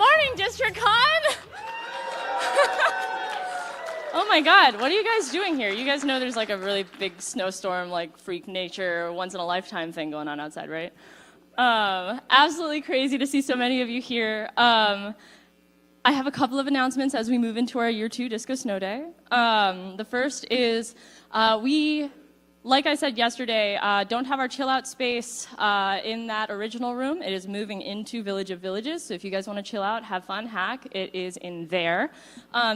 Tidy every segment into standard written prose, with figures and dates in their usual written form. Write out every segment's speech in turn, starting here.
morning, DistrictCon! Oh my god, what are you guys doing here? You guys know there's like a really big snowstorm, like freak nature, once-in-a-lifetime thing going on outside, right? Absolutely crazy to see so many of you here. I have a couple of announcements as we move into our Year 2 Disco Snow Day. The first is like I said yesterday, don't have our chill out space in that original room. It is moving into Village of Villages. So if you guys want to chill out, have fun, hack, it is in there.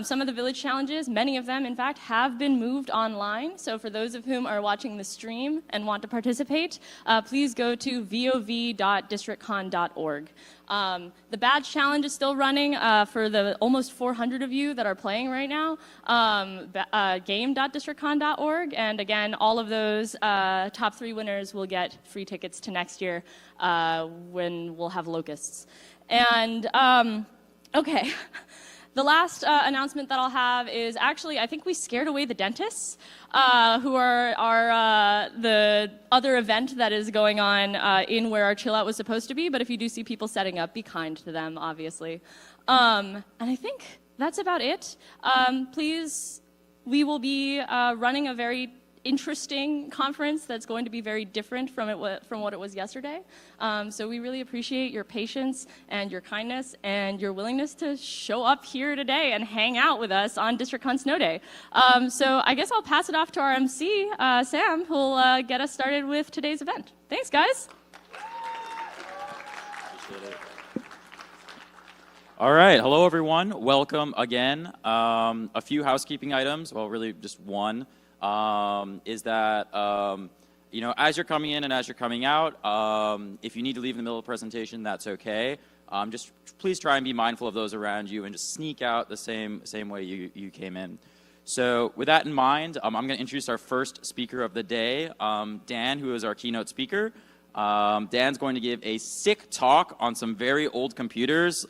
Some of the village challenges, many of them, in fact, have been moved online. So for those of whom are watching the stream and want to participate, please go to vov.districtcon.org. The badge challenge is still running for the almost 400 of you that are playing right now. Game.districtcon.org, and again, all of those top 3 winners will get free tickets to next year when we'll have locusts. And okay. The last announcement that I'll have is actually, I think we scared away the dentists, who are the other event that is going on in where our chill out was supposed to be. But if you do see people setting up, be kind to them, obviously. And I think that's about it. Please, we will be running a very interesting conference that's going to be very different from what it was yesterday. So we really appreciate your patience and your kindness and your willingness to show up here today and hang out with us on DistrictCon Snow Day. So I guess I'll pass it off to our MC, Sam, who'll get us started with today's event. Thanks, guys. Appreciate it. All right, hello everyone. Welcome again. A few housekeeping items, well really just one. Is that, you know, as you're coming in and as you're coming out, if you need to leave in the middle of the presentation, that's okay. Just please try and be mindful of those around you and just sneak out the same way you came in. So with that in mind, I'm going to introduce our first speaker of the day, Dan, who is our keynote speaker. Dan's going to give a sick talk on some very old computers.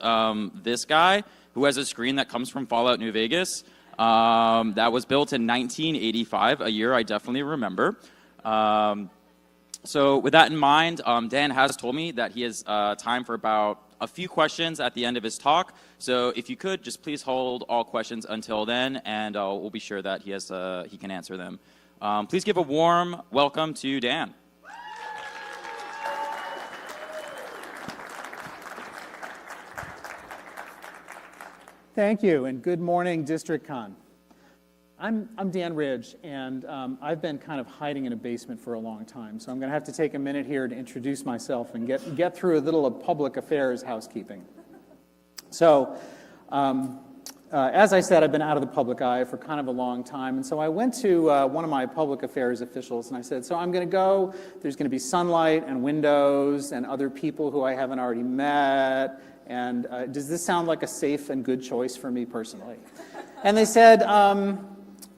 This guy, who has a screen that comes from Fallout New Vegas. That was built in 1985, a year I definitely remember. So with that in mind, Dan has told me that he has time for about a few questions at the end of his talk. So if you could, just please hold all questions until then, and we'll be sure that he can answer them. Please give a warm welcome to Dan. Thank you, and good morning, DistrictCon. I'm Dan Ridge, and I've been kind of hiding in a basement for a long time, so I'm going to have to take a minute here to introduce myself and get through a little of public affairs housekeeping. So, as I said, I've been out of the public eye for kind of a long time, and so I went to one of my public affairs officials, and I said, so I'm going to go, there's going to be sunlight and windows and other people who I haven't already met, and does this sound like a safe and good choice for me personally? And they said,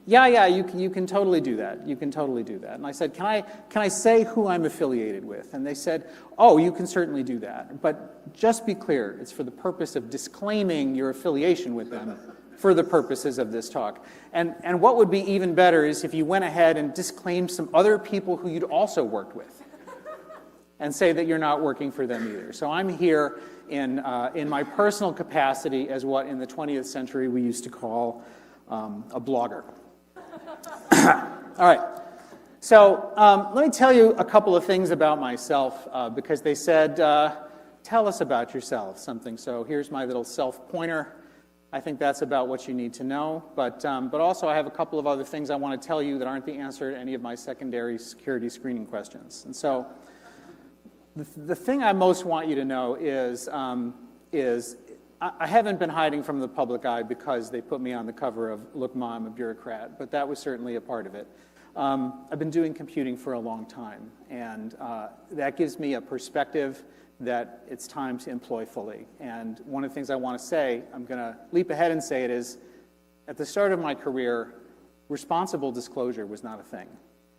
yeah, you can totally do that. You can totally do that. And I said, can I say who I'm affiliated with? And they said, oh, you can certainly do that. But just be clear, it's for the purpose of disclaiming your affiliation with them for the purposes of this talk. And what would be even better is if you went ahead and disclaimed some other people who you'd also worked with and say that you're not working for them either. So I'm here in my personal capacity as what in the 20th century we used to call a blogger. All right, so let me tell you a couple of things about myself because they said, tell us about yourself, something. So here's my little self-pointer. I think that's about what you need to know, but also I have a couple of other things I want to tell you that aren't the answer to any of my secondary security screening questions. And so the thing I most want you to know is I haven't been hiding from the public eye because they put me on the cover of Look Ma, I'm a Bureaucrat, but that was certainly a part of it. I've been doing computing for a long time, and that gives me a perspective that it's time to employ fully. And one of the things I want to say, I'm going to leap ahead and say it is, at the start of my career, responsible disclosure was not a thing.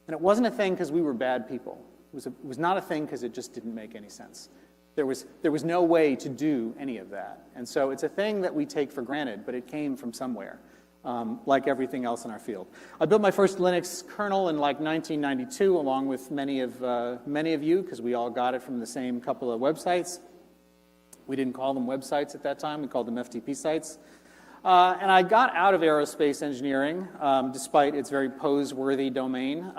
And it wasn't a thing because we were bad people. It was not a thing because it just didn't make any sense. There was no way to do any of that. And so it's a thing that we take for granted, but it came from somewhere, like everything else in our field. I built my first Linux kernel in like 1992, along with many of you, because we all got it from the same couple of websites. We didn't call them websites at that time. We called them FTP sites. And I got out of aerospace engineering, despite its very pose-worthy domain,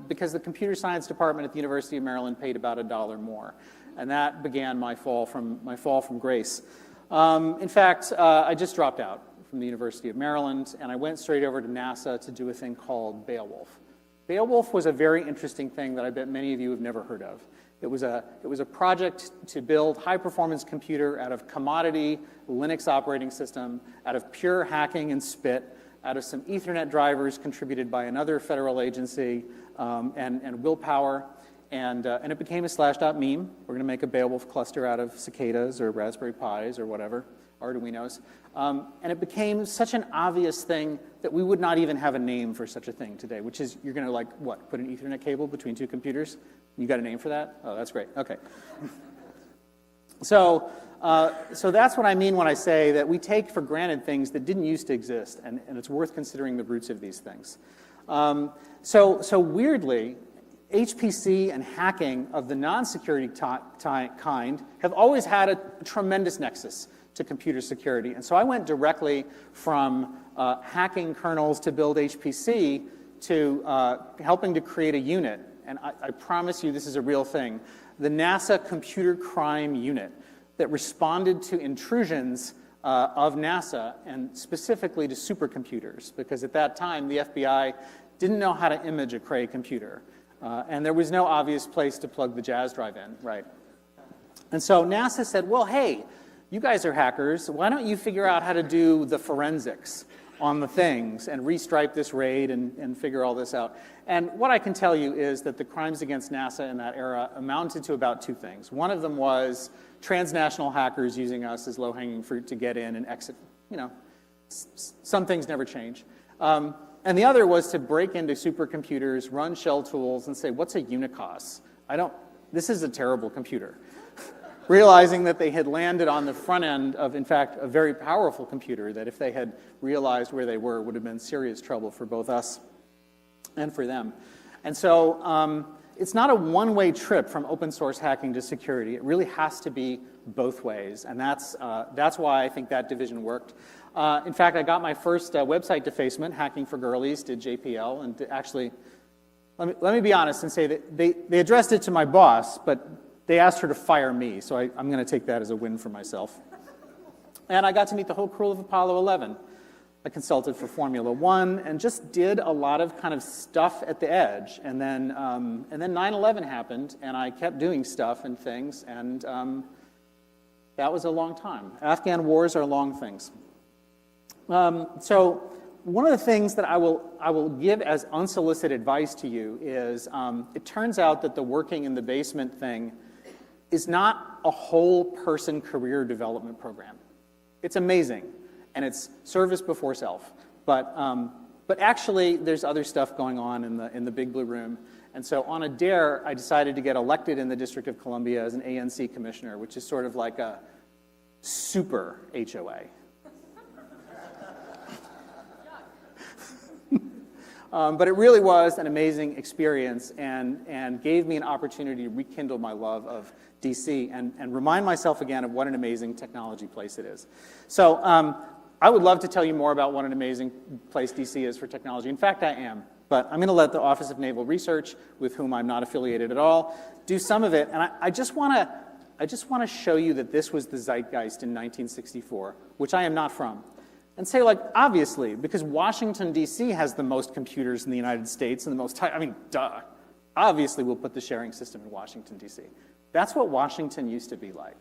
because the computer science department at the University of Maryland paid about $1 more. And that began my fall from grace. In fact, I just dropped out from the University of Maryland, and I went straight over to NASA to do a thing called Beowulf. Beowulf was a very interesting thing that I bet many of you have never heard of. It was a project to build high-performance computer out of commodity Linux operating system, out of pure hacking and spit, out of some Ethernet drivers contributed by another federal agency, and willpower. And it became a Slashdot meme. We're going to make a Beowulf cluster out of cicadas or Raspberry Pis or whatever, Arduinos. And it became such an obvious thing that we would not even have a name for such a thing today, which is you're going to, like, what, put an Ethernet cable between two computers? You got a name for that? Oh, that's great. Okay. So that's what I mean when I say that we take for granted things that didn't used to exist, and it's worth considering the roots of these things. So weirdly, HPC and hacking of the non-security kind have always had a tremendous nexus to computer security. And so I went directly from hacking kernels to build HPC to helping to create a unit. And I promise you this is a real thing. The NASA Computer Crime Unit that responded to intrusions of NASA and specifically to supercomputers, because at that time the FBI didn't know how to image a Cray computer. And there was no obvious place to plug the jazz drive in, right? And so NASA said, well, hey, you guys are hackers. Why don't you figure out how to do the forensics on the things and restripe this RAID and figure all this out? And what I can tell you is that the crimes against NASA in that era amounted to about two things. One of them was transnational hackers using us as low-hanging fruit to get in and exit. You know, some things never change. And the other was to break into supercomputers, run shell tools, and say, what's a Unicos? This is a terrible computer. Realizing that they had landed on the front end of, in fact, a very powerful computer that if they had realized where they were, would have been serious trouble for both us and for them. And so it's not a one-way trip from open source hacking to security. It really has to be both ways, and that's why I think that division worked. In fact, I got my first website defacement, Hacking for Girlies, did JPL, and actually, let me be honest and say that they addressed it to my boss, but they asked her to fire me, so I'm going to take that as a win for myself. And I got to meet the whole crew of Apollo 11. I consulted for Formula One and just did a lot of kind of stuff at the edge. And then 9/11 happened, and I kept doing stuff and things, and that was a long time. Afghan wars are long things. So one of the things that I will give as unsolicited advice to you is it turns out that the working in the basement thing is not a whole person career development program. It's amazing, and it's service before self. But actually, there's other stuff going on in the big blue room. And so on a dare, I decided to get elected in the District of Columbia as an ANC commissioner, which is sort of like a super HOA. But it really was an amazing experience and gave me an opportunity to rekindle my love of DC and remind myself again of what an amazing technology place it is. So I would love to tell you more about what an amazing place DC is for technology. In fact, I am. But I'm going to let the Office of Naval Research, with whom I'm not affiliated at all, do some of it. And I just want to show you that this was the zeitgeist in 1964, which I am not from. And say, like, obviously, because Washington, D.C. has the most computers in the United States and the most, duh. Obviously, we'll put the sharing system in Washington, D.C. That's what Washington used to be like,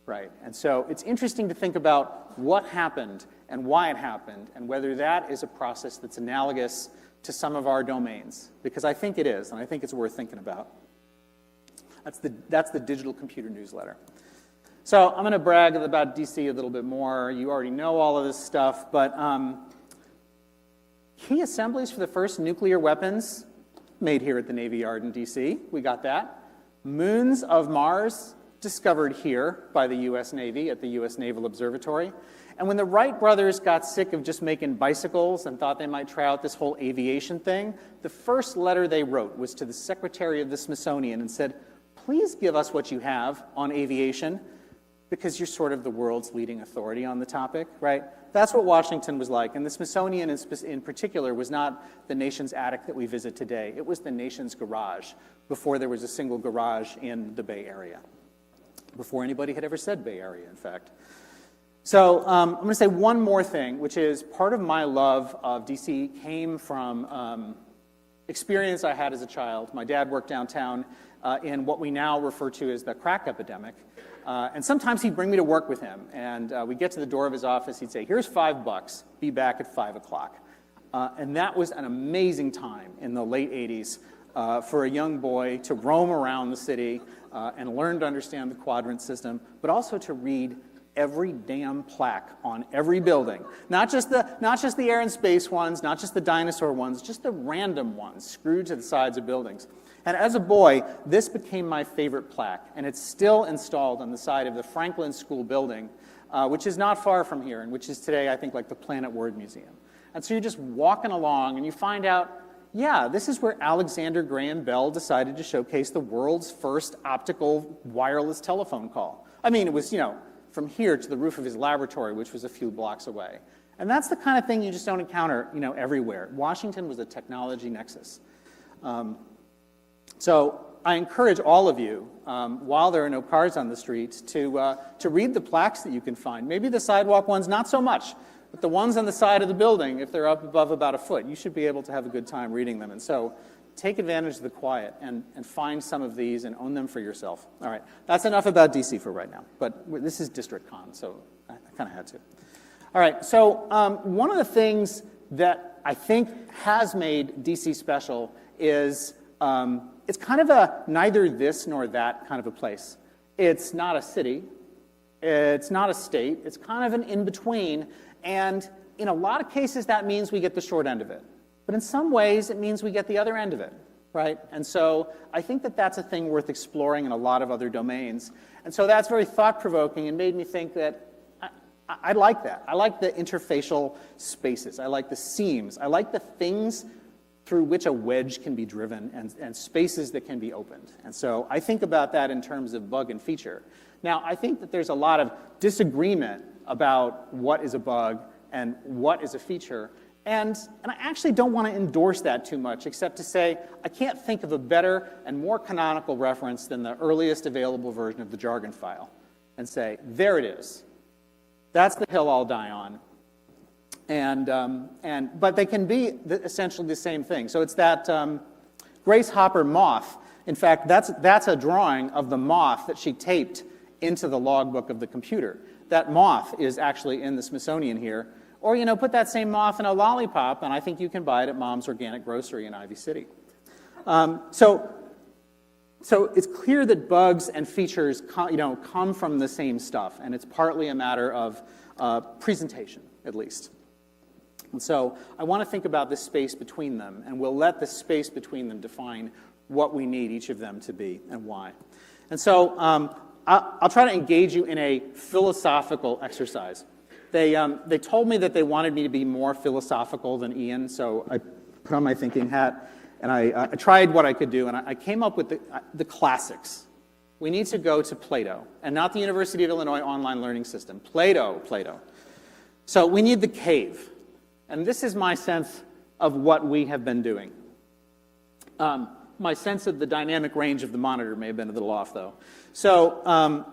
right? And so it's interesting to think about what happened and why it happened and whether that is a process that's analogous to some of our domains, because I think it is, and I think it's worth thinking about. That's the Digital Computer Newsletter. So I'm going to brag about DC a little bit more. You already know all of this stuff, but key assemblies for the first nuclear weapons made here at the Navy Yard in DC. We got that. Moons of Mars discovered here by the U.S. Navy at the U.S. Naval Observatory. And when the Wright brothers got sick of just making bicycles and thought they might try out this whole aviation thing, the first letter they wrote was to the Secretary of the Smithsonian and said, please give us what you have on aviation. because you're sort of the world's leading authority on the topic, right? That's what Washington was like. And the Smithsonian in particular was not the nation's attic that we visit today. It was the nation's garage before there was a single garage in the Bay Area, before anybody had ever said Bay Area, in fact. So I'm going to say one more thing, which is part of my love of DC came from experience I had as a child. My dad worked downtown in what we now refer to as the crack epidemic. And sometimes he'd bring me to work with him. And we'd get to the door of his office. He'd say, here's $5. Be back at 5 o'clock. And that was an amazing time in the late 80s for a young boy to roam around the city and learn to understand the quadrant system, but also to read every damn plaque on every building. Not just the air and space ones, not just the dinosaur ones, just the random ones screwed to the sides of buildings. And as a boy, this became my favorite plaque, and it's still installed on the side of the Franklin School building, which is not far from here, and which is today, I think, like the Planet Word Museum. And so you're just walking along, and you find out, yeah, this is where Alexander Graham Bell decided to showcase the world's first optical wireless telephone call. I mean, it was, from here to the roof of his laboratory, which was a few blocks away. And that's the kind of thing you just don't encounter, everywhere. Washington was a technology nexus. So I encourage all of you, while there are no cars on the streets, to read the plaques that you can find. Maybe the sidewalk ones, not so much, but the ones on the side of the building, if they're up above about a foot, you should be able to have a good time reading them. And so take advantage of the quiet and find some of these and own them for yourself. All right, that's enough about DC for right now, but this is DistrictCon, so I kind of had to. All right, so one of the things that I think has made DC special is it's kind of a neither this nor that kind of a place. It's not a city, it's not a state, it's kind of an in-between, and in a lot of cases that means we get the short end of it. But in some ways, it means we get the other end of it, right? And so I think that that's a thing worth exploring in a lot of other domains. And so that's very thought-provoking and made me think that I like that. I like the interfacial spaces. I like the seams. I like the things through which a wedge can be driven and spaces that can be opened. And so I think about that in terms of bug and feature. Now, I think that there's a lot of disagreement about what is a bug and what is a feature. And I actually don't want to endorse that too much, except to say I can't think of a better and more canonical reference than the earliest available version of the jargon file and say, there it is. That's the hill I'll die on. But they can be essentially the same thing. So it's that Grace Hopper moth. In fact, that's a drawing of the moth that she taped into the logbook of the computer. That moth is actually in the Smithsonian here. Or, put that same moth in a lollipop, and I think you can buy it at Mom's Organic Grocery in Ivy City. So it's clear that bugs and features come from the same stuff, and it's partly a matter of presentation, at least. And so I want to think about the space between them, and we'll let the space between them define what we need each of them to be and why. And so I'll try to engage you in a philosophical exercise. They told me that they wanted me to be more philosophical than Ian, so I put on my thinking hat, and I tried what I could do, and I came up with the classics. We need to go to Plato, and not the University of Illinois online learning system. Plato. So we need the cave, and this is my sense of what we have been doing. My sense of the dynamic range of the monitor may have been a little off, though. So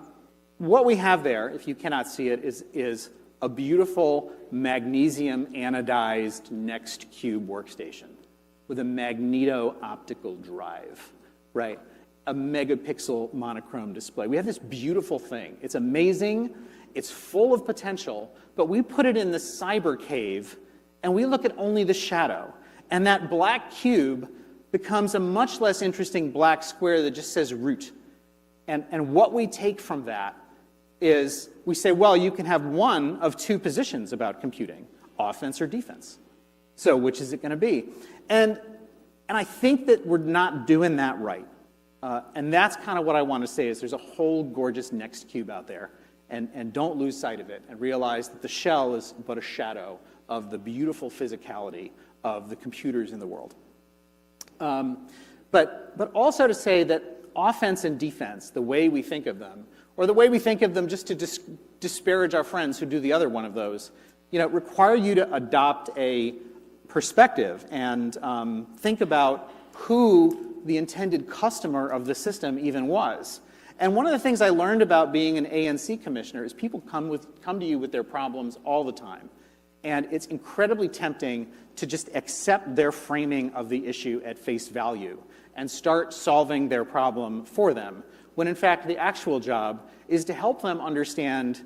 what we have there, if you cannot see it, is a beautiful magnesium anodized Next Cube workstation with a magneto-optical drive, right? A megapixel monochrome display. We have this beautiful thing. It's amazing. It's full of potential, but we put it in the cyber cave, and we look at only the shadow. And that black cube becomes a much less interesting black square that just says root. And what we take from that is we say, well, you can have one of two positions about computing, offense or defense. So which is it going to be? And I think that we're not doing that right. And that's kind of what I want to say is there's a whole gorgeous next cube out there. And don't lose sight of it and realize that the shell is but a shadow of the beautiful physicality of the computers in the world. But also to say that offense and defense, the way we think of them, or the way we think of them, just to disparage our friends who do the other one of those, require you to adopt a perspective and think about who the intended customer of the system even was. And one of the things I learned about being an ANC commissioner is people come to you with their problems all the time. And it's incredibly tempting to just accept their framing of the issue at face value and start solving their problem for them, when in fact the actual job is to help them understand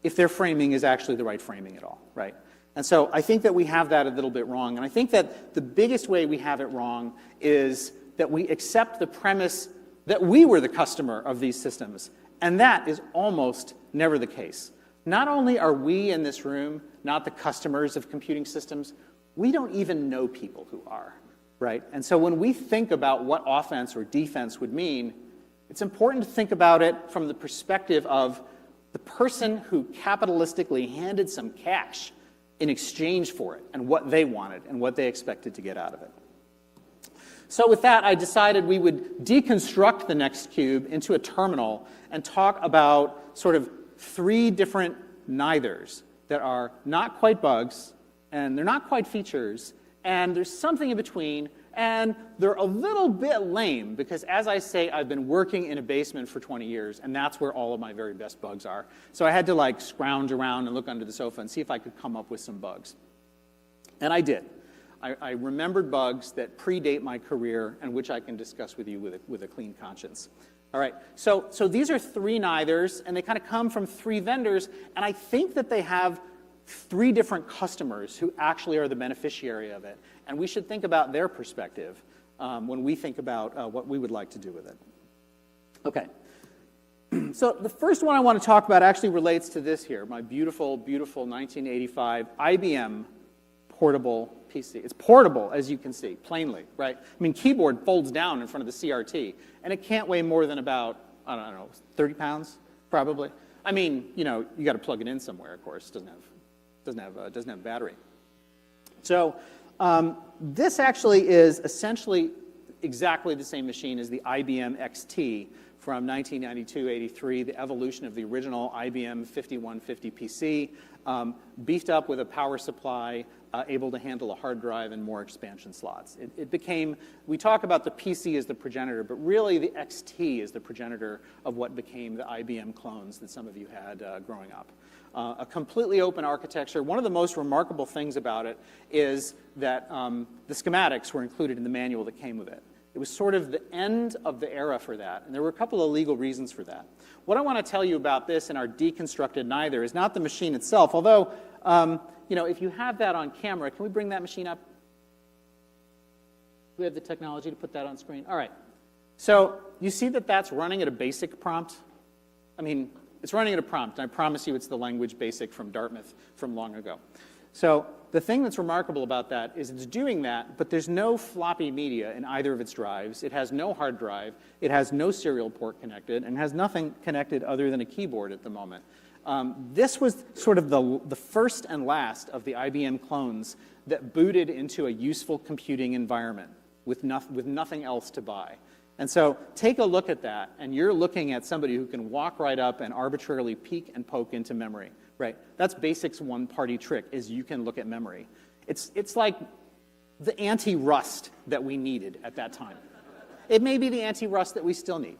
if their framing is actually the right framing at all, right? And so I think that we have that a little bit wrong. And I think that the biggest way we have it wrong is that we accept the premise that we were the customer of these systems. And that is almost never the case. Not only are we in this room not the customers of computing systems, we don't even know people who are, right? And so when we think about what offense or defense would mean, it's important to think about it from the perspective of the person who capitalistically handed some cash in exchange for it and what they wanted and what they expected to get out of it. So with that, I decided we would deconstruct the next cube into a terminal and talk about sort of three different neithers that are not quite bugs, and they're not quite features, and there's something in between, and they're a little bit lame because, as I say, I've been working in a basement for 20 years, and that's where all of my very best bugs are. So I had to like scrounge around and look under the sofa and see if I could come up with some bugs. And I did. I remembered bugs that predate my career and which I can discuss with you with a clean conscience. All right, so these are three neithers, and they kind of come from three vendors, and I think that they have three different customers who actually are the beneficiary of it, and we should think about their perspective when we think about what we would like to do with it. Okay, so the first one I want to talk about actually relates to this here, my beautiful, beautiful 1985 IBM portable PC. It's portable, as you can see, plainly, right? I mean, keyboard folds down in front of the CRT, and it can't weigh more than about, I don't know, 30 pounds, probably. I mean, you got to plug it in somewhere, of course. It doesn't have battery. So this actually is essentially exactly the same machine as the IBM XT from 1992-83, the evolution of the original IBM 5150 PC, beefed up with a power supply, able to handle a hard drive and more expansion slots. It became, we talk about the PC as the progenitor, but really the XT is the progenitor of what became the IBM clones that some of you had growing up. A completely open architecture. One of the most remarkable things about it is that the schematics were included in the manual that came with it. It was sort of the end of the era for that, and there were a couple of legal reasons for that. What I want to tell you about this in our deconstructed neither is not the machine itself, although, if you have that on camera, can we bring that machine up? Do we have the technology to put that on screen? All right. So you see that that's running at a BASIC prompt? I mean, it's running at a prompt, and I promise you it's the language BASIC from Dartmouth from long ago. So the thing that's remarkable about that is it's doing that, but there's no floppy media in either of its drives. It has no hard drive. It has no serial port connected, and has nothing connected other than a keyboard at the moment. This was sort of the first and last of the IBM clones that booted into a useful computing environment with nothing else to buy. And so take a look at that, and you're looking at somebody who can walk right up and arbitrarily peek and poke into memory. Right, that's BASIC's one-party trick, is you can look at memory. It's like the anti-Rust that we needed at that time. It may be the anti-Rust that we still need.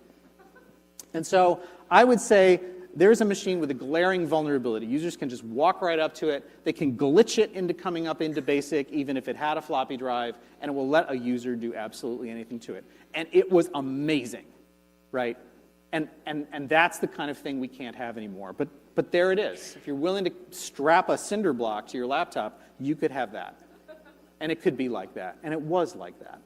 And so I would say there's a machine with a glaring vulnerability. Users can just walk right up to it. They can glitch it into coming up into BASIC, even if it had a floppy drive, and it will let a user do absolutely anything to it. And it was amazing, right? And that's the kind of thing we can't have anymore. But there it is. If you're willing to strap a cinder block to your laptop, you could have that. And it could be like that. And it was like that.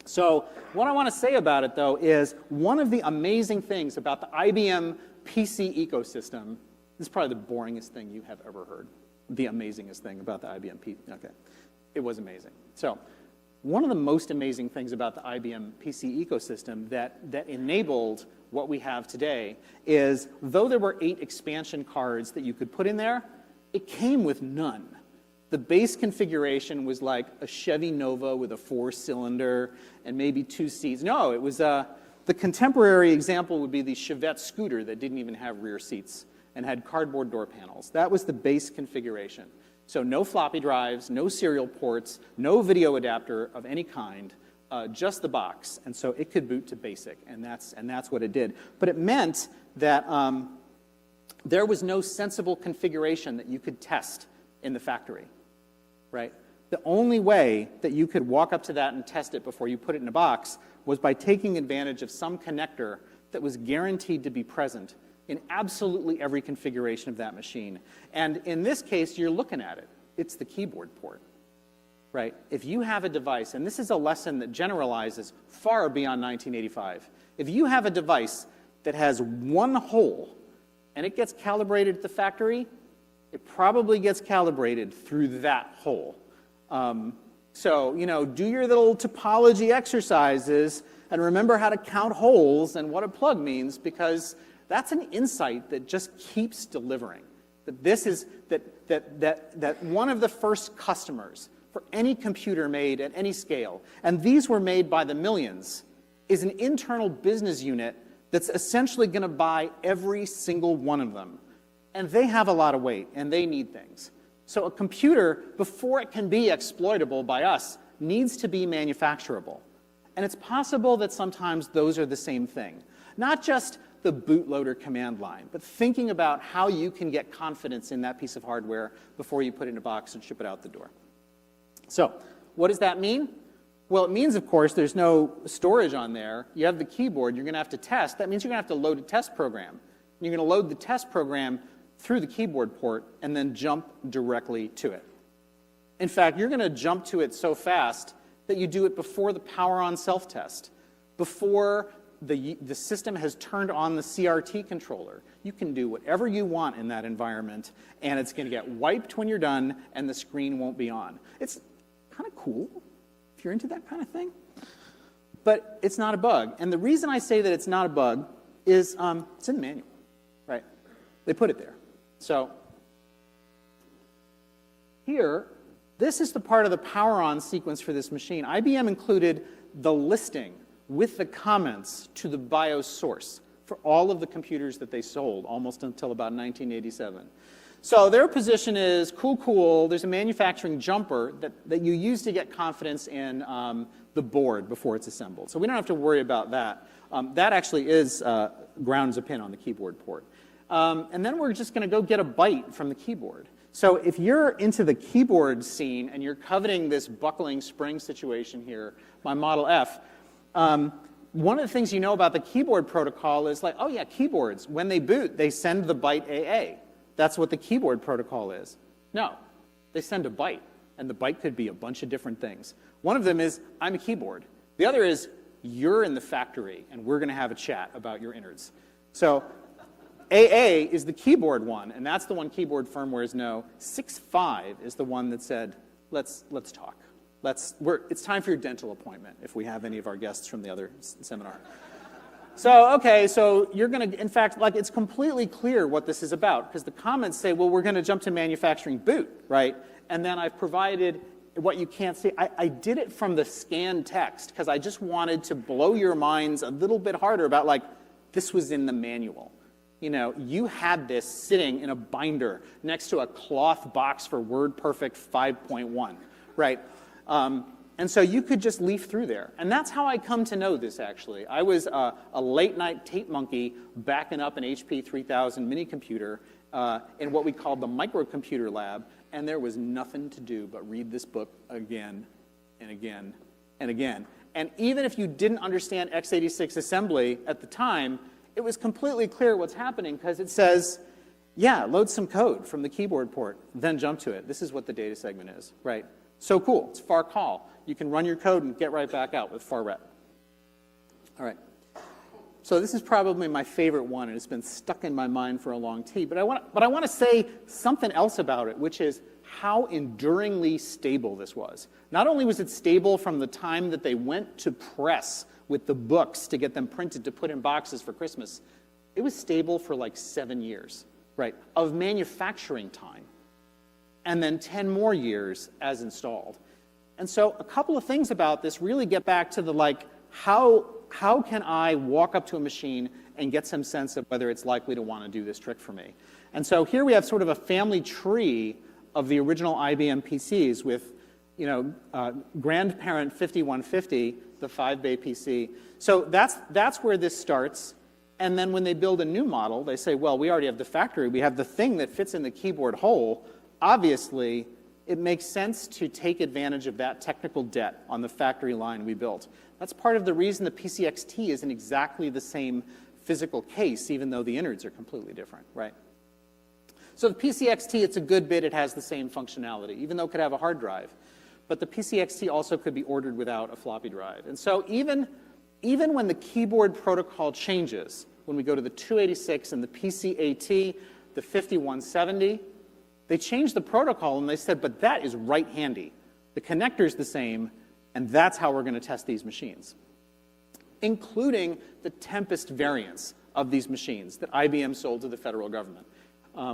So what I want to say about it, though, is one of the amazing things about the IBM PC ecosystem, this is probably the boringest thing you have ever heard, the amazingest thing about the IBM PC. Okay, it was amazing. So one of the most amazing things about the IBM PC ecosystem that enabled what we have today is, though there were 8 expansion cards that you could put in there, it came with none. The base configuration was like a Chevy Nova with a 4-cylinder and maybe 2 seats. No, it was The contemporary example would be the Chevette scooter that didn't even have rear seats and had cardboard door panels. That was the base configuration. So no floppy drives, no serial ports, no video adapter of any kind, just the box. And so it could boot to BASIC, and that's what it did. But it meant that there was no sensible configuration that you could test in the factory, right? The only way that you could walk up to that and test it before you put it in a box was by taking advantage of some connector that was guaranteed to be present in absolutely every configuration of that machine. And in this case, you're looking at it. It's the keyboard port, right? If you have a device, and this is a lesson that generalizes far beyond 1985. If you have a device that has one hole and it gets calibrated at the factory, it probably gets calibrated through that hole. So, do your little topology exercises and remember how to count holes and what a plug means, because that's an insight that just keeps delivering. That this is, that one of the first customers for any computer made at any scale, and these were made by the millions, is an internal business unit that's essentially going to buy every single one of them. And they have a lot of weight, and they need things. So a computer, before it can be exploitable by us, needs to be manufacturable. And it's possible that sometimes those are the same thing. Not just the bootloader command line, but thinking about how you can get confidence in that piece of hardware before you put it in a box and ship it out the door. So what does that mean? Well, it means, of course, there's no storage on there. You have the keyboard. You're going to have to test. That means you're going to have to load a test program. You're going to load the test program through the keyboard port and then jump directly to it. In fact, you're going to jump to it so fast that you do it before the power-on self-test, before the system has turned on the CRT controller. You can do whatever you want in that environment, and it's going to get wiped when you're done, and the screen won't be on. It's kind of cool if you're into that kind of thing. But it's not a bug. And the reason I say that it's not a bug is it's in the manual, right? They put it there. So here, this is the part of the power-on sequence for this machine. IBM included the listing with the comments to the BIOS source for all of the computers that they sold, almost until about 1987. So their position is, cool, there's a manufacturing jumper that you use to get confidence in the board before it's assembled. So we don't have to worry about that. That actually is grounds a pin on the keyboard port. And then we're just going to go get a byte from the keyboard. So if you're into the keyboard scene and you're coveting this buckling spring situation here, my Model F, one of the things you know about the keyboard protocol is like, oh yeah, keyboards, when they boot, they send the byte AA. That's what the keyboard protocol is. No, they send a byte, and the byte could be a bunch of different things. One of them is, I'm a keyboard. The other is, you're in the factory, and we're going to have a chat about your innards. So AA is the keyboard one, and that's the one keyboard firmwares know. 6.5 is the one that said, let's talk. It's time for your dental appointment, if we have any of our guests from the other seminar. So, okay, so you're going to, in fact, like it's completely clear what this is about, because the comments say, well, we're going to jump to manufacturing boot, right? And then I've provided what you can't see. I did it from the scanned text, because I just wanted to blow your minds a little bit harder about, like, this was in the manual. You had this sitting in a binder next to a cloth box for WordPerfect 5.1, right? And so you could just leaf through there. And that's how I come to know this, actually. I was a late-night tape monkey backing up an HP 3000 mini computer in what we called the microcomputer lab, and there was nothing to do but read this book again and again and again. And even if you didn't understand x86 assembly at the time, it was completely clear what's happening, because it says, yeah, load some code from the keyboard port, then jump to it. This is what the data segment is, right? So cool. It's far call. You can run your code and get right back out with far ret. All right. So this is probably my favorite one, and it's been stuck in my mind for a long time. But I want to say something else about it, which is how enduringly stable this was. Not only was it stable from the time that they went to press with the books to get them printed to put in boxes for Christmas, it was stable for like 7 years, right, of manufacturing time, and then 10 more years as installed. And so a couple of things about this really get back to the how how can I walk up to a machine and get some sense of whether it's likely to want to do this trick for me? And so here we have sort of a family tree of the original IBM PCs with, grandparent 5150, the 5-bay PC. So that's where this starts. And then when they build a new model, they say, well, we already have the factory. We have the thing that fits in the keyboard hole. Obviously, it makes sense to take advantage of that technical debt on the factory line we built. That's part of the reason the PCXT isn't exactly the same physical case, even though the innards are completely different, right? So the PCXT, it's a good bit. It has the same functionality, even though it could have a hard drive. But the PCXT also could be ordered without a floppy drive. And so even when the keyboard protocol changes, when we go to the 286 and the PCAT, the 5170, they changed the protocol and they said, but that is right-handy. The connector's the same, and that's how we're going to test these machines, including the Tempest variants of these machines that IBM sold to the federal government,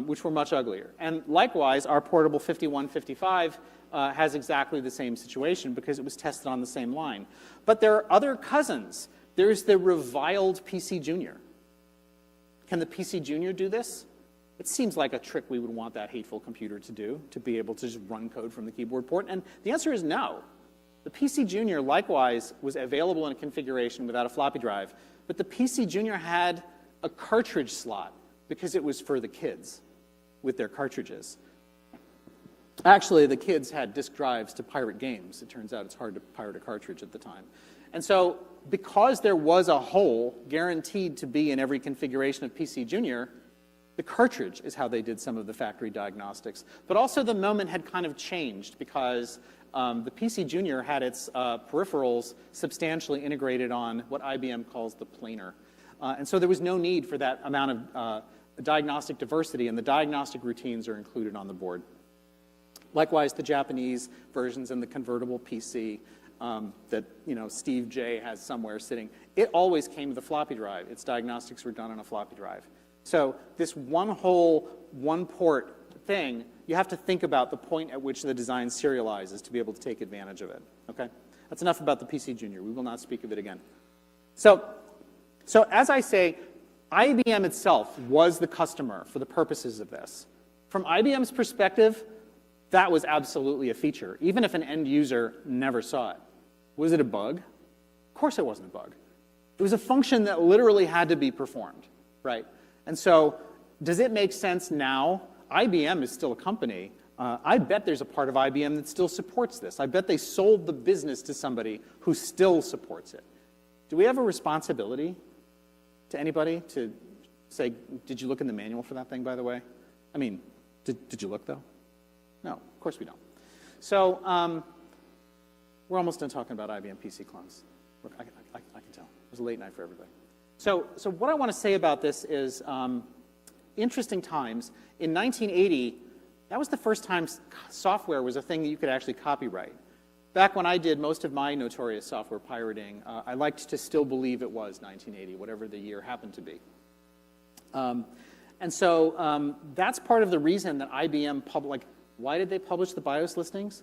which were much uglier. And likewise, our portable 5155 has exactly the same situation because it was tested on the same line. But there are other cousins. There's the reviled PC Junior. Can the PC Junior do this? It seems like a trick we would want that hateful computer to do, to be able to just run code from the keyboard port. And the answer is no. The PC Junior, likewise, was available in a configuration without a floppy drive. But the PC Junior had a cartridge slot because it was for the kids with their cartridges. Actually, the kids had disk drives to pirate games. It turns out it's hard to pirate a cartridge at the time. And so because there was a hole guaranteed to be in every configuration of PC Junior, the cartridge is how they did some of the factory diagnostics. But also the moment had kind of changed because the PC Junior had its peripherals substantially integrated on what IBM calls the planar. And so there was no need for that amount of diagnostic diversity, and the diagnostic routines are included on the board. Likewise, the Japanese versions and the convertible PC that Steve J has somewhere sitting, it always came with a floppy drive. Its diagnostics were done on a floppy drive. So this one-hole, one-port thing, you have to think about the point at which the design serializes to be able to take advantage of it. Okay? That's enough about the PC Junior. We will not speak of it again. So as I say, IBM itself was the customer for the purposes of this. From IBM's perspective, that was absolutely a feature, even if an end user never saw it. Was it a bug? Of course it wasn't a bug. It was a function that literally had to be performed, right? And so does it make sense now? IBM is still a company. I bet there's a part of IBM that still supports this. I bet they sold the business to somebody who still supports it. Do we have a responsibility to anybody to say, did you look in the manual for that thing, by the way? I mean, did you look, though? No, of course we don't. So we're almost done talking about IBM PC clones. Look, I can tell. It was a late night for everybody. So what I want to say about this is interesting times. In 1980, that was the first time software was a thing that you could actually copyright. Back when I did most of my notorious software pirating, I liked to still believe it was 1980, whatever the year happened to be. And so that's part of the reason that IBM why did they publish the BIOS listings?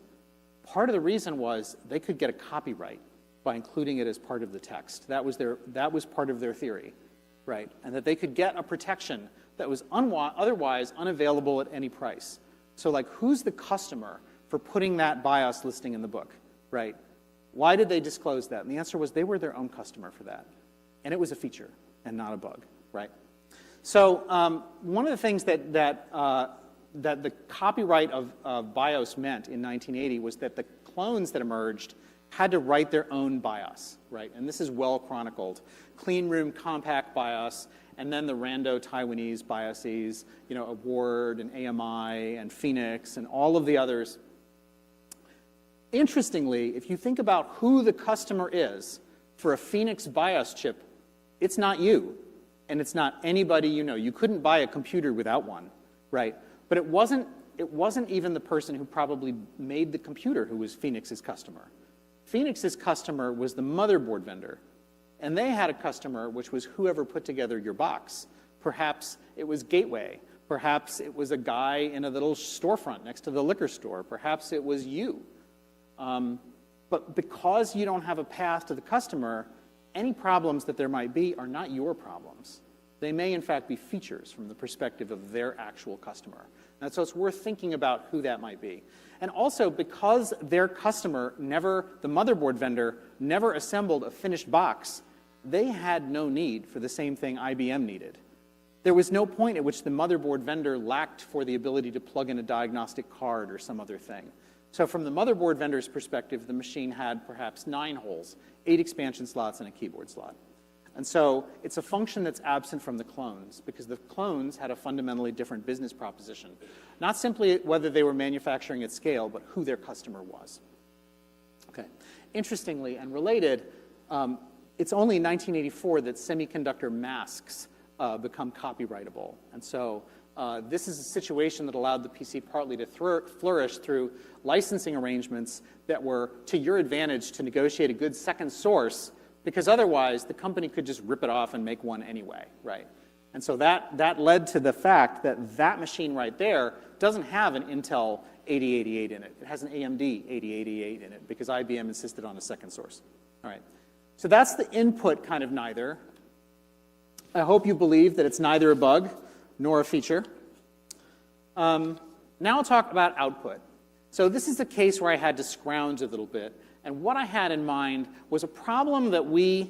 Part of the reason was they could get a copyright by including it as part of the text. That was part of their theory, right? And that they could get a protection that was otherwise unavailable at any price. So who's the customer for putting that BIOS listing in the book, right? Why did they disclose that? And the answer was they were their own customer for that. And it was a feature and not a bug, right? So one of the things that the copyright of BIOS meant in 1980 was that the clones that emerged had to write their own BIOS, right? And this is well chronicled. Clean room compact BIOS, and then the rando Taiwanese BIOSes, Award and AMI and Phoenix and all of the others. Interestingly, if you think about who the customer is for a Phoenix BIOS chip, it's not you, and it's not anybody you know. You couldn't buy a computer without one, right? But it wasn't even the person who probably made the computer who was Phoenix's customer. Phoenix's customer was the motherboard vendor, and they had a customer which was whoever put together your box. Perhaps it was Gateway. Perhaps it was a guy in a little storefront next to the liquor store. Perhaps it was you. But because you don't have a path to the customer, any problems that there might be are not your problems. They may, in fact, be features from the perspective of their actual customer. And so it's worth thinking about who that might be. And also, because their customer the motherboard vendor, never assembled a finished box, they had no need for the same thing IBM needed. There was no point at which the motherboard vendor lacked for the ability to plug in a diagnostic card or some other thing. So from the motherboard vendor's perspective, the machine had perhaps 9 holes, 8 expansion slots, and a keyboard slot. And so it's a function that's absent from the clones, because the clones had a fundamentally different business proposition. Not simply whether they were manufacturing at scale, but who their customer was. Okay. Interestingly and related, it's only in 1984 that semiconductor masks become copyrightable. And so this is a situation that allowed the PC partly to flourish through licensing arrangements that were to your advantage to negotiate a good second source, because otherwise the company could just rip it off and make one anyway, right? And so that led to the fact that that machine right there doesn't have an Intel 8088 in it. It has an AMD 8088 in it, because IBM insisted on a second source. All right. So that's the input kind of neither. I hope you believe that it's neither a bug nor a feature. Now I'll talk about output. So this is a case where I had to scrounge a little bit. And what I had in mind was a problem that we,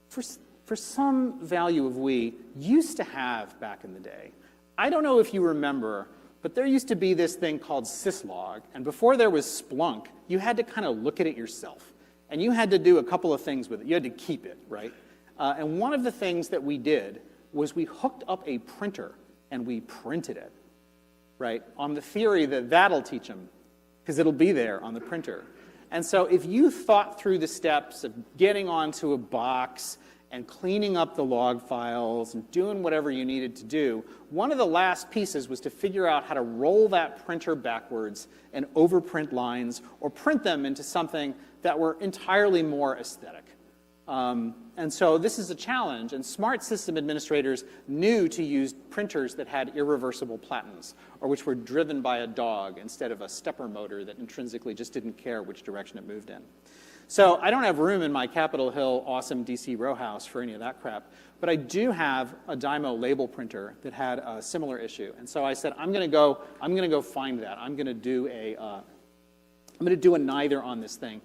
for some value of we, used to have back in the day. I don't know if you remember, but there used to be this thing called syslog. And before there was Splunk, you had to kind of look at it yourself. And you had to do a couple of things with it. You had to keep it, right? And one of the things that we did was we hooked up a printer and we printed it, right? On the theory that that'll teach them, because it'll be there on the printer. And so if you thought through the steps of getting onto a box and cleaning up the log files and doing whatever you needed to do, one of the last pieces was to figure out how to roll that printer backwards and overprint lines or print them into something that were entirely more aesthetic. And so this is a challenge, and smart system administrators knew to use printers that had irreversible platens, or which were driven by a dog instead of a stepper motor that intrinsically just didn't care which direction it moved in. So I don't have room in my Capitol Hill awesome DC row house for any of that crap, but I do have a Dymo label printer that had a similar issue. And so I said, I'm going to go find that. I'm going to do a neither on this thing.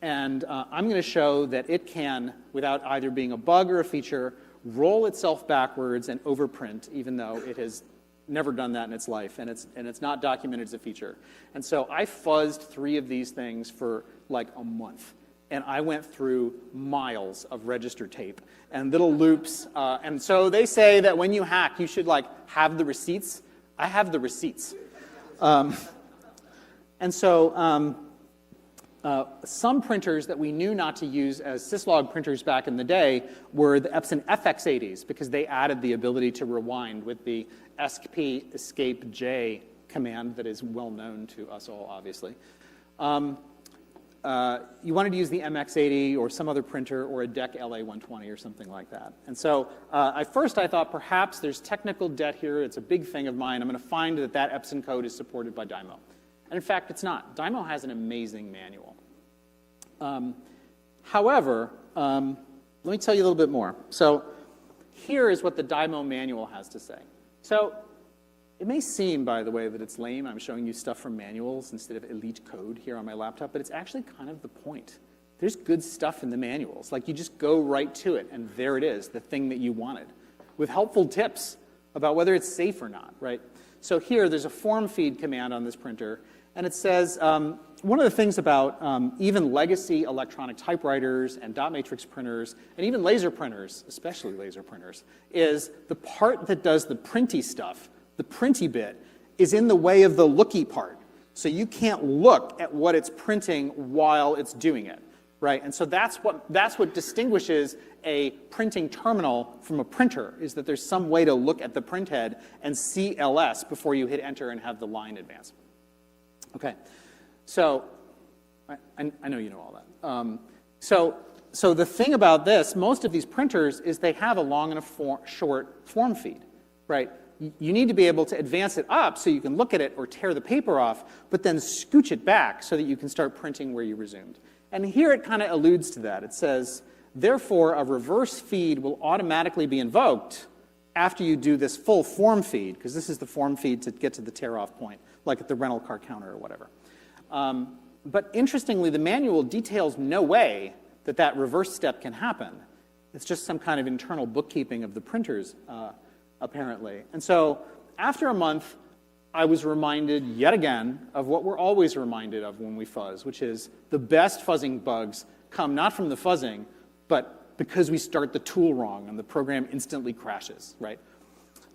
And I'm going to show that it can, without either being a bug or a feature, roll itself backwards and overprint, even though it has never done that in its life, and it's not documented as a feature. And so I fuzzed 3 of these things for like a month. And I went through miles of register tape and little loops. And so they say that when you hack, you should like have the receipts. I have the receipts. Some printers that we knew not to use as syslog printers back in the day were the Epson FX80s, because they added the ability to rewind with the ESCP escape J command that is well known to us all, obviously. You wanted to use the MX80 or some other printer or a DEC LA120 or something like that. And so at first I thought perhaps there's technical debt here. It's a big thing of mine. I'm going to find that Epson code is supported by Dymo. And in fact, it's not. Dymo has an amazing manual. However, let me tell you a little bit more. So here is what the Dymo manual has to say. So it may seem, by the way, that it's lame. I'm showing you stuff from manuals instead of elite code here on my laptop, but it's actually kind of the point. There's good stuff in the manuals. Like, you just go right to it, and there it is, the thing that you wanted, with helpful tips about whether it's safe or not, right? So here, there's a form feed command on this printer, and it says, one of the things about even legacy electronic typewriters and dot matrix printers, and even laser printers, especially laser printers, is the part that does the printy stuff, the printy bit, is in the way of the looky part. So you can't look at what it's printing while it's doing it, right? And so that's what distinguishes a printing terminal from a printer, is that there's some way to look at the print head and see LS before you hit enter and have the line advance. Okay, so I know you know all that. So the thing about this, most of these printers, is they have a long and a short form feed, right? You need to be able to advance it up so you can look at it or tear the paper off, but then scooch it back so that you can start printing where you resumed. And here it kind of alludes to that. It says, Therefore, a reverse feed will automatically be invoked after you do this full form feed, because this is the form feed to get to the tear-off point, like at the rental car counter or whatever. But interestingly, the manual details no way that that reverse step can happen. It's just some kind of internal bookkeeping of the printers, apparently. And so after a month, I was reminded yet again of what we're always reminded of when we fuzz, which is the best fuzzing bugs come not from the fuzzing, but because we start the tool wrong and the program instantly crashes, right?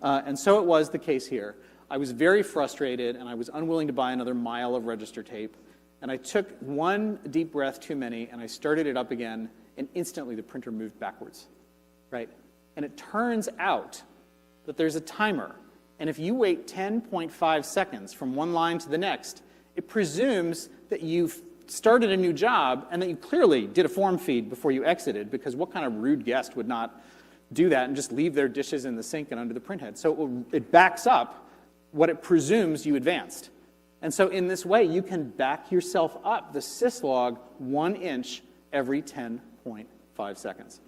And so it was the case here. I was very frustrated, and I was unwilling to buy another mile of register tape. And I took one deep breath too many, and I started it up again, and instantly the printer moved backwards, right? And it turns out that there's a timer. And if you wait 10.5 seconds from one line to the next, it presumes that you've started a new job and that you clearly did a form feed before you exited, because what kind of rude guest would not do that and just leave their dishes in the sink and under the printhead? So it backs up what it presumes you advanced. And so in this way, you can back yourself up the syslog 1 inch every 10.5 seconds.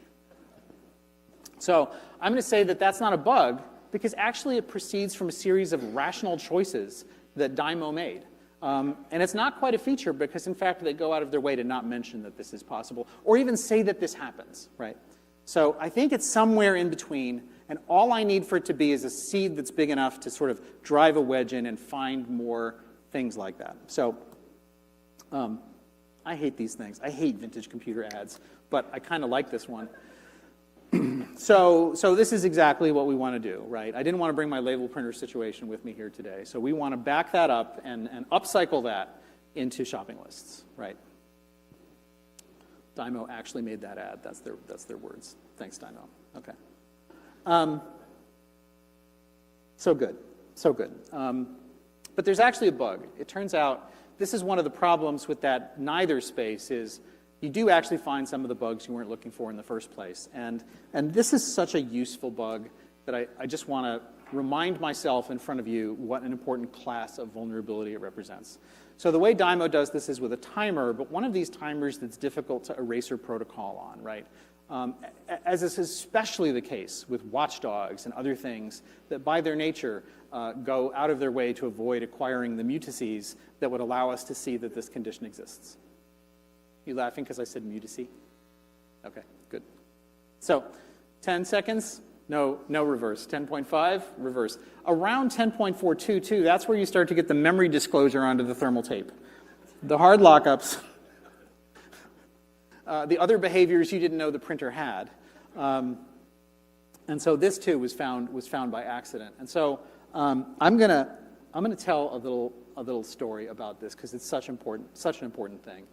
So I'm going to say that that's not a bug, because actually it proceeds from a series of rational choices that Dymo made. And it's not quite a feature, because in fact they go out of their way to not mention that this is possible, or even say that this happens, right? So I think it's somewhere in between, and all I need for it to be is a seed that's big enough to sort of drive a wedge in and find more things like that. So I hate these things. I hate vintage computer ads, but I kind of like this one. So this is exactly what we want to do, right? I didn't want to bring my label printer situation with me here today. So we want to back that up and upcycle that into shopping lists, right? Dymo actually made that ad. That's their words. Thanks, Dymo. Okay. So good. So good. But there's actually a bug. It turns out this is one of the problems with that neither space is you do actually find some of the bugs you weren't looking for in the first place. And this is such a useful bug that I just want to remind myself in front of you what an important class of vulnerability it represents. So the way Dymo does this is with a timer, but one of these timers that's difficult to eraser protocol on, right? As is especially the case with watchdogs and other things that by their nature go out of their way to avoid acquiring the mutacies that would allow us to see that this condition exists. You laughing because I said mutacy? Okay, good. So 10 seconds, no reverse. 10.5, reverse. Around 10.422, that's where you start to get the memory disclosure onto the thermal tape. The hard lockups, the other behaviors you didn't know the printer had. And so this too was found by accident. And so I'm gonna tell a little story about this because it's such an important thing.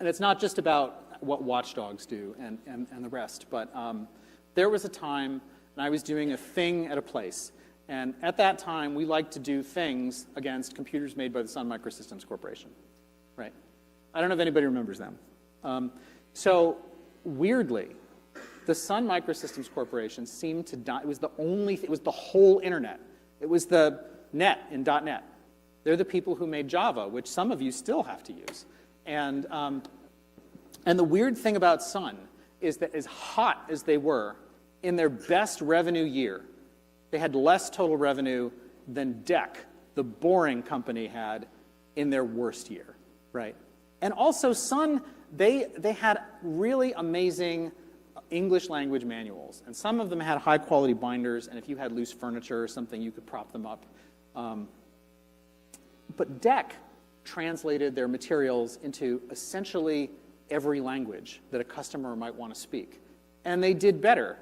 And it's not just about what watchdogs do and the rest, but there was a time when I was doing a thing at a place. And at that time, we liked to do things against computers made by the Sun Microsystems Corporation, right? I don't know if anybody remembers them. So weirdly, the Sun Microsystems Corporation seemed to die. It was the whole internet. It was the net in .NET. They're the people who made Java, which some of you still have to use. And the weird thing about Sun is that as hot as they were, in their best revenue year, they had less total revenue than DEC, the boring company, had in their worst year, right? And also Sun, they had really amazing English language manuals. And some of them had high quality binders, and if you had loose furniture or something, you could prop them up. But DEC translated their materials into essentially every language that a customer might want to speak. And they did better.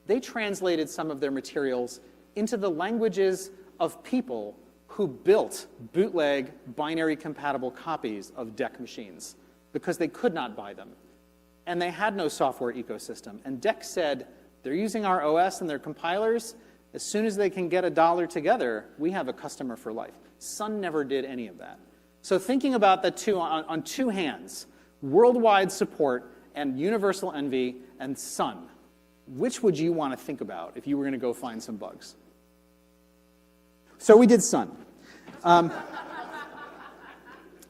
They translated some of their materials into the languages of people who built bootleg binary compatible copies of DEC machines because they could not buy them. And they had no software ecosystem. And DEC said, they're using our OS and their compilers. As soon as they can get $1 together, we have a customer for life. Sun never did any of that. So thinking about the on two hands, worldwide support and universal envy and Sun, which would you want to think about if you were going to go find some bugs? So we did Sun. And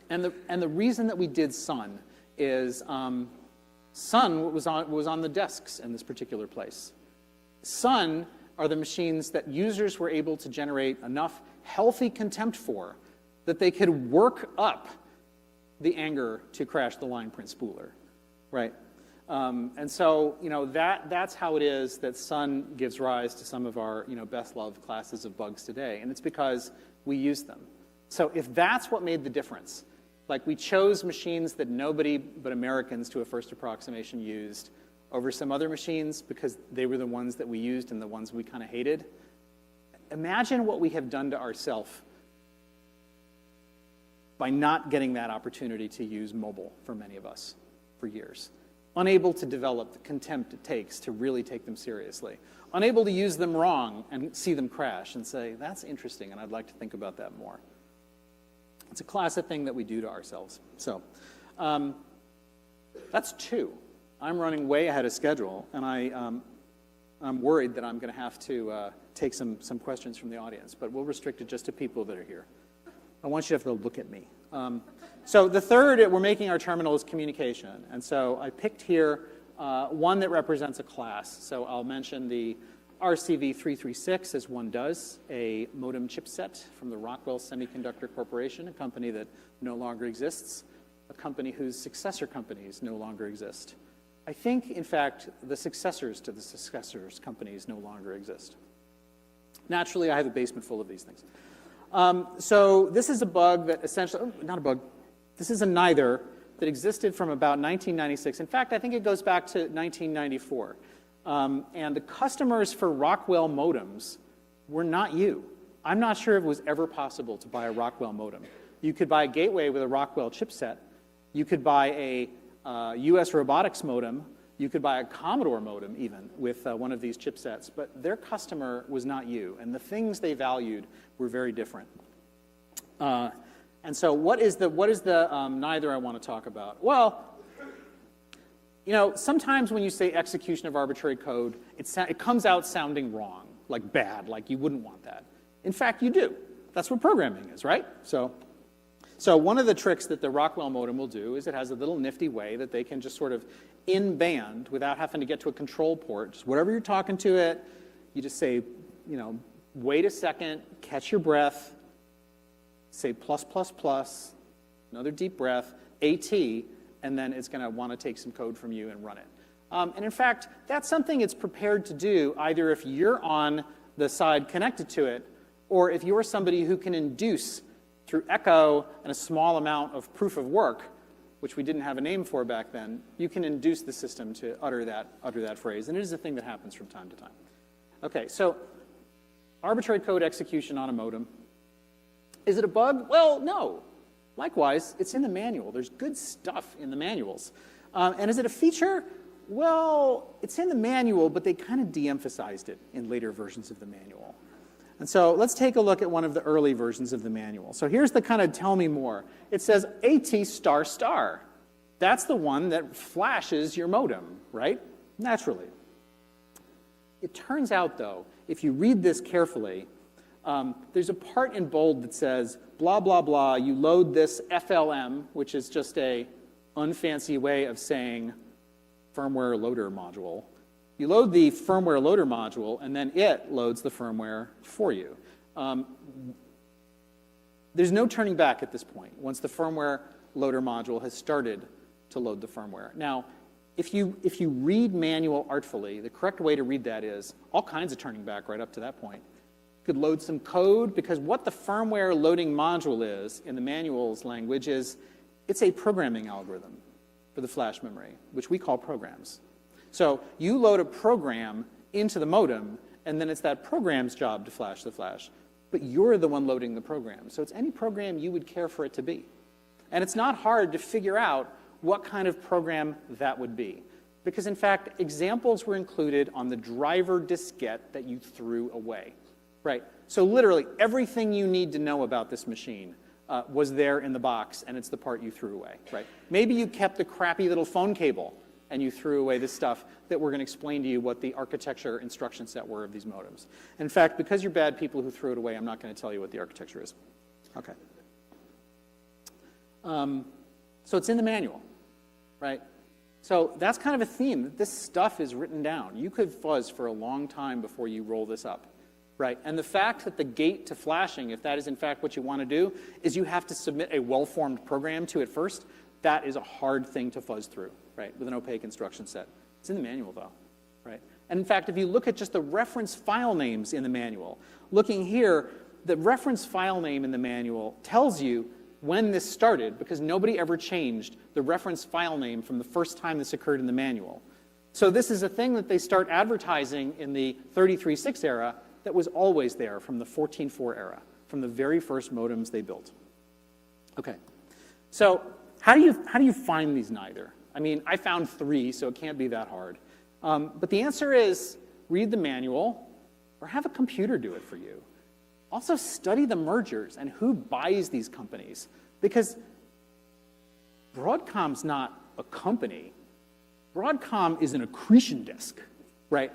the reason that we did Sun is Sun was on the desks in this particular place. Sun are the machines that users were able to generate enough healthy contempt for that they could work up the anger to crash the line print spooler, right? And so, that's how it is that Sun gives rise to some of our, best loved classes of bugs today. And it's because we use them. So if that's what made the difference, like we chose machines that nobody but Americans to a first approximation used over some other machines because they were the ones that we used and the ones we kind of hated, imagine what we have done to ourselves by not getting that opportunity to use mobile for many of us for years. Unable to develop the contempt it takes to really take them seriously. Unable to use them wrong and see them crash and say, that's interesting and I'd like to think about that more. It's a classic thing that we do to ourselves. So that's 2. I'm running way ahead of schedule, and I'm worried that I'm going to have to take some questions from the audience, but we'll restrict it just to people that are here. I want you to have to look at me. So the third, we're making our terminal is communication. And so I picked here one that represents a class. So I'll mention the RCV336, as one does, a modem chipset from the Rockwell Semiconductor Corporation, a company that no longer exists, a company whose successor companies no longer exist. I think, in fact, the successors to the successors companies no longer exist. Naturally, I have a basement full of these things. So this is a bug that essentially, not a bug, this is a neither that existed from about 1996. In fact, I think it goes back to 1994. And the customers for Rockwell modems were not you. I'm not sure if it was ever possible to buy a Rockwell modem. You could buy a gateway with a Rockwell chipset. You could buy a US robotics modem. You could buy a Commodore modem even with one of these chipsets, but their customer was not you, and the things they valued were very different. And so what is the neither I want to talk about? Well, sometimes when you say execution of arbitrary code, it comes out sounding wrong, like bad, like you wouldn't want that. In fact, you do. That's what programming is, right? So one of the tricks that the Rockwell modem will do is it has a little nifty way that they can just sort of in band without having to get to a control port. Just whatever you're talking to it, you just say, wait a second, catch your breath, say plus, plus, plus, another deep breath, AT, and then it's going to want to take some code from you and run it. And in fact, that's something it's prepared to do either if you're on the side connected to it or if you're somebody who can induce through echo and a small amount of proof of work, which we didn't have a name for back then, you can induce the system to utter that phrase. And it is a thing that happens from time to time. Okay, so arbitrary code execution on a modem. Is it a bug? Well, no. Likewise, it's in the manual. There's good stuff in the manuals. And is it a feature? Well, it's in the manual, but they kind of de-emphasized it in later versions of the manual. And so let's take a look at one of the early versions of the manual. So here's the kind of tell me more. It says AT star star. That's the one that flashes your modem, right? Naturally. It turns out, though, if you read this carefully, there's a part in bold that says, blah, blah, blah, you load this FLM, which is just a unfancy way of saying firmware loader module. You load the firmware loader module, and then it loads the firmware for you. There's no turning back at this point once the firmware loader module has started to load the firmware. Now, if you read manual artfully, the correct way to read that is all kinds of turning back right up to that point. You could load some code, because what the firmware loading module is in the manual's language is it's a programming algorithm for the flash memory, which we call programs. So you load a program into the modem, and then it's that program's job to flash the flash. But you're the one loading the program. So it's any program you would care for it to be. And it's not hard to figure out what kind of program that would be. Because, in fact, examples were included on the driver diskette that you threw away. Right? So literally, everything you need to know about this machine was there in the box, and it's the part you threw away. Right? Maybe you kept the crappy little phone cable, and you threw away this stuff that we're going to explain to you what the architecture instruction set were of these modems. In fact, because you're bad people who threw it away, I'm not going to tell you what the architecture is. Okay. So it's in the manual, right? So that's kind of a theme, that this stuff is written down. You could fuzz for a long time before you roll this up, right? And the fact that the gate to flashing, if that is in fact what you want to do, is you have to submit a well-formed program to it first. That is a hard thing to fuzz through, right, with an opaque instruction set. It's in the manual, though, right? And in fact, if you look at just the reference file names in the manual, looking here, the reference file name in the manual tells you when this started, because nobody ever changed the reference file name from the first time this occurred in the manual. So this is a thing that they start advertising in the 33.6 era that was always there from the 14.4 era, from the very first modems they built. Okay, so how do you find these neither? I mean, I found 3, so it can't be that hard. But the answer is read the manual or have a computer do it for you. Also study the mergers and who buys these companies, because Broadcom's not a company. Broadcom is an accretion disk, right?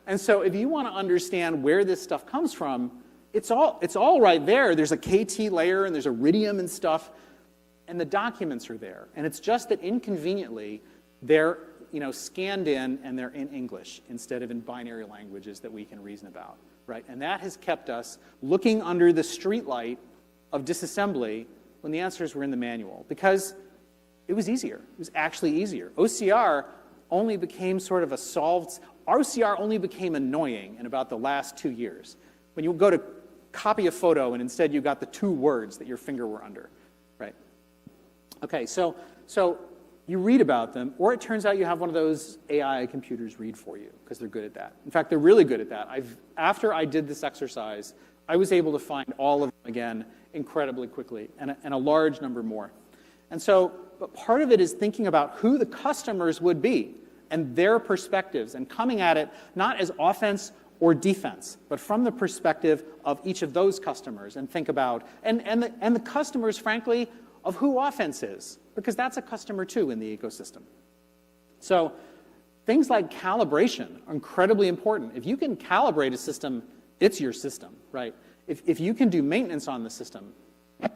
And so if you want to understand where this stuff comes from, it's all right there. There's a KT layer and there's Iridium and stuff, and the documents are there. And it's just that inconveniently, they're scanned in and they're in English instead of in binary languages that we can reason about. Right? And that has kept us looking under the streetlight of disassembly when the answers were in the manual, because it was easier. It was actually easier. OCR only became sort of a solved, OCR only became annoying in about the last 2 years. When you go to copy a photo and instead you got the 2 words that your finger were under, right? Okay, so you read about them, or it turns out you have one of those AI computers read for you, because they're good at that. In fact, they're really good at that. After I did this exercise, I was able to find all of them again incredibly quickly, and a large number more. And so, but part of it is thinking about who the customers would be, and their perspectives, and coming at it not as offense or defense, but from the perspective of each of those customers, and think about, and the customers, frankly, of who offense is, because that's a customer too in the ecosystem. So things like calibration are incredibly important. If you can calibrate a system, it's your system, right? If you can do maintenance on the system,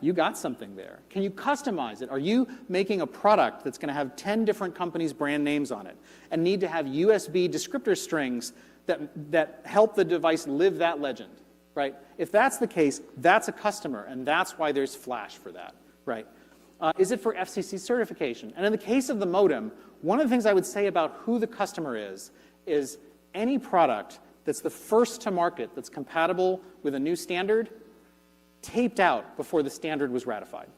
you got something there. Can you customize it? Are you making a product that's going to have 10 different companies' brand names on it and need to have USB descriptor strings that help the device live that legend, right? If that's the case, that's a customer, and that's why there's Flash for that, right? Is it for FCC certification? And in the case of the modem, one of the things I would say about who the customer is any product that's the first to market that's compatible with a new standard taped out before the standard was ratified.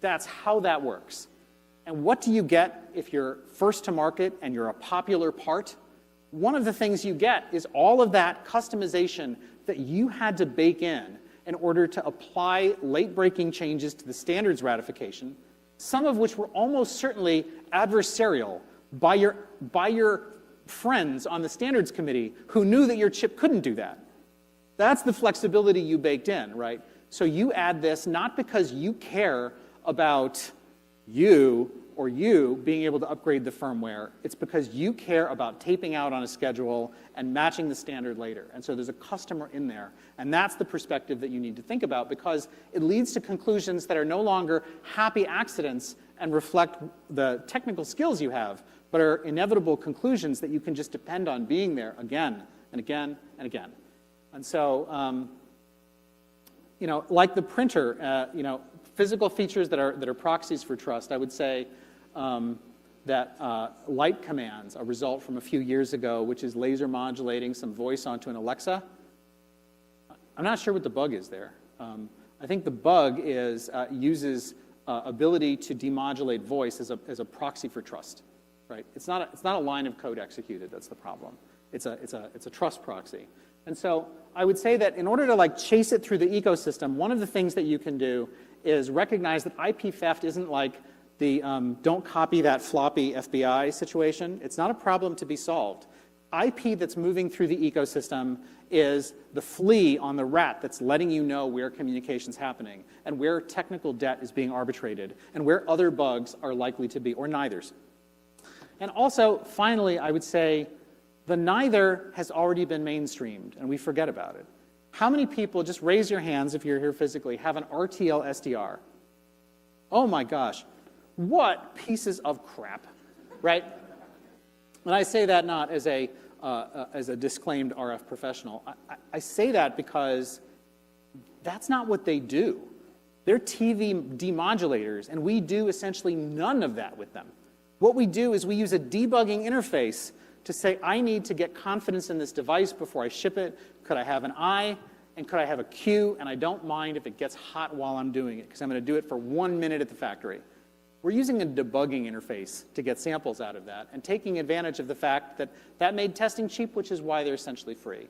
That's how that works. And what do you get if you're first to market and you're a popular part? One of the things you get is all of that customization that you had to bake in order to apply late-breaking changes to the standards ratification, some of which were almost certainly adversarial by your friends on the standards committee who knew that your chip couldn't do that. That's the flexibility you baked in, right? So you add this not because you care about you being able to upgrade the firmware. It's because you care about taping out on a schedule and matching the standard later. And so there's a customer in there. And that's the perspective that you need to think about, because it leads to conclusions that are no longer happy accidents and reflect the technical skills you have, but are inevitable conclusions that you can just depend on being there again and again and again. And so, like the printer, physical features that are proxies for trust, I would say that light commands, a result from a few years ago, which is laser modulating some voice onto an Alexa. I'm not sure what the bug is there. I think the bug is uses ability to demodulate voice as a proxy for trust, right? It's not a line of code executed. That's the problem. It's a trust proxy. And so I would say that in order to chase it through the ecosystem, one of the things that you can do is recognize that IP theft isn't like the don't copy that floppy FBI situation. It's not a problem to be solved. IP that's moving through the ecosystem is the flea on the rat that's letting you know where communication's happening and where technical debt is being arbitrated and where other bugs are likely to be, or neithers. And also, finally, I would say the neither has already been mainstreamed, and we forget about it. How many people, just raise your hands if you're here physically, have an RTL SDR? Oh my gosh. what pieces of crap, right? And I say that not as a disclaimed RF professional. I say that because that's not what they do. They're TV demodulators, and we do essentially none of that with them. What we do is we use a debugging interface to say, I need to get confidence in this device before I ship it. Could I have an I, and could I have a Q? And I don't mind if it gets hot while I'm doing it, because I'm going to do it for 1 minute at the factory. We're using a debugging interface to get samples out of that and taking advantage of the fact that that made testing cheap, which is why they're essentially free.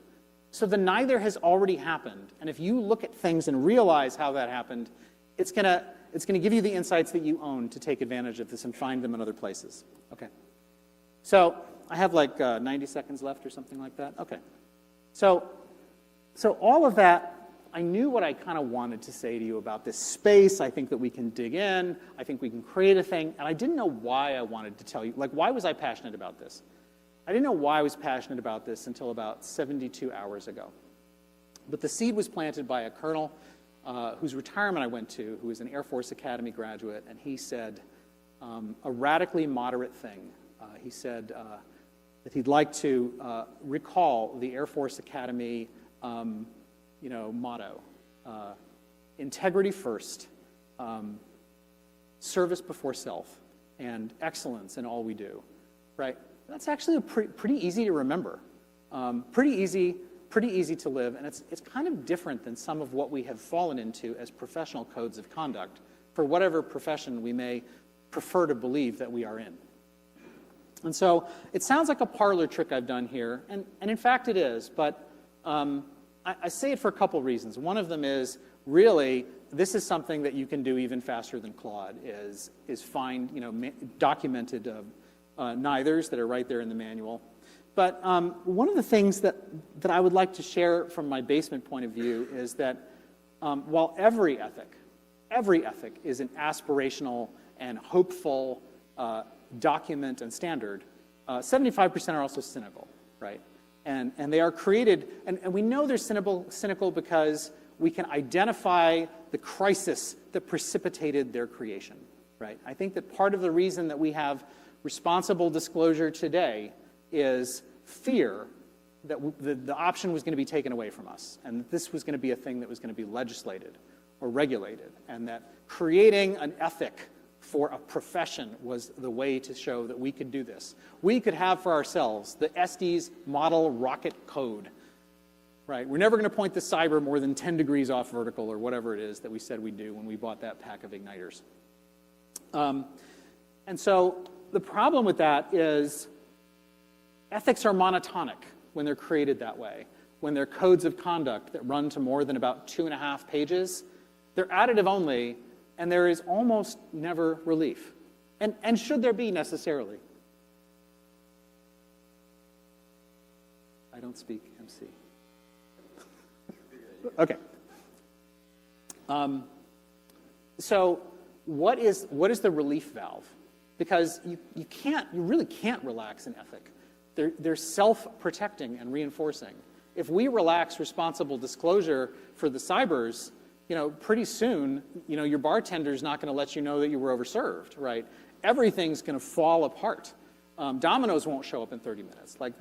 So the neither has already happened. And if you look at things and realize how that happened, it's going to give you the insights that you own to take advantage of this and find them in other places. Okay. So I have like 90 seconds left or something like that. Okay. So all of that, I knew what I kind of wanted to say to you about this space. I think that we can dig in. I think we can create a thing. And I didn't know why I wanted to tell you. Like, why was I passionate about this? I didn't know why I was passionate about this until about 72 hours ago. But the seed was planted by a colonel whose retirement I went to, who was an Air Force Academy graduate, and he said a radically moderate thing. He said that he'd like to recall the Air Force Academy motto, integrity first, service before self, and excellence in all we do, right? That's actually pretty easy to remember, pretty easy to live, and it's kind of different than some of what we have fallen into as professional codes of conduct for whatever profession we may prefer to believe that we are in. And so it sounds like a parlor trick I've done here, and in fact it is, but I say it for a couple reasons. One of them is, really, this is something that you can do even faster than Claude, is find documented neithers that are right there in the manual. But one of the things that I would like to share from my basement point of view is that while every ethic is an aspirational and hopeful document and standard, 75% are also cynical, right? And they are created, and we know they're cynical because we can identify the crisis that precipitated their creation, right? I think that part of the reason that we have responsible disclosure today is fear that the option was going to be taken away from us, and that this was going to be a thing that was going to be legislated or regulated, and that creating an ethic for a profession was the way to show that we could do this. We could have for ourselves the Estes model rocket code, right? We're never going to point the cyber more than 10 degrees off vertical or whatever it is that we said we'd do when we bought that pack of igniters. And so the problem with that is ethics are monotonic when they're created that way. When they're codes of conduct that run to more than about 2.5 pages, they're additive only, and there is almost never relief. And should there be necessarily? I don't speak MC. Okay. So what is the relief valve? Because you really can't relax an ethic. They're self-protecting and reinforcing. If we relax responsible disclosure for the cybers, pretty soon, your bartender's not going to let you know that you were overserved, right? Everything's going to fall apart. Domino's won't show up in 30 minutes. Like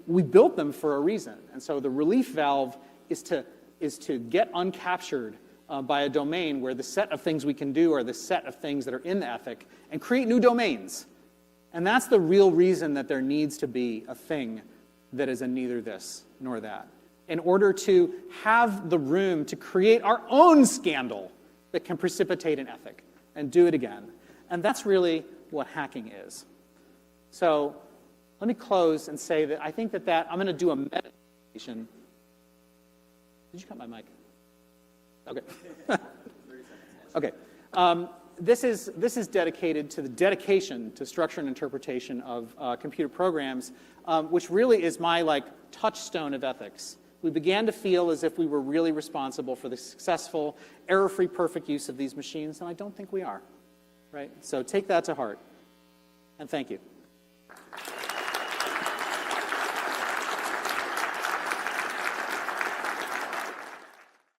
we built them for a reason, and so the relief valve is to get uncaptured by a domain where the set of things we can do are the set of things that are in the ethic, and create new domains. And that's the real reason that there needs to be a thing that is a neither this nor that, in order to have the room to create our own scandal that can precipitate an ethic and do it again. And that's really what hacking is. So let me close and say that I think that I'm going to do a meditation. Did you cut my mic? Okay. Okay. This is dedicated to the dedication to structure and interpretation of computer programs, which really is my touchstone of ethics. We began to feel as if we were really responsible for the successful, error-free, perfect use of these machines, and I don't think we are. Right? So take that to heart, and thank you.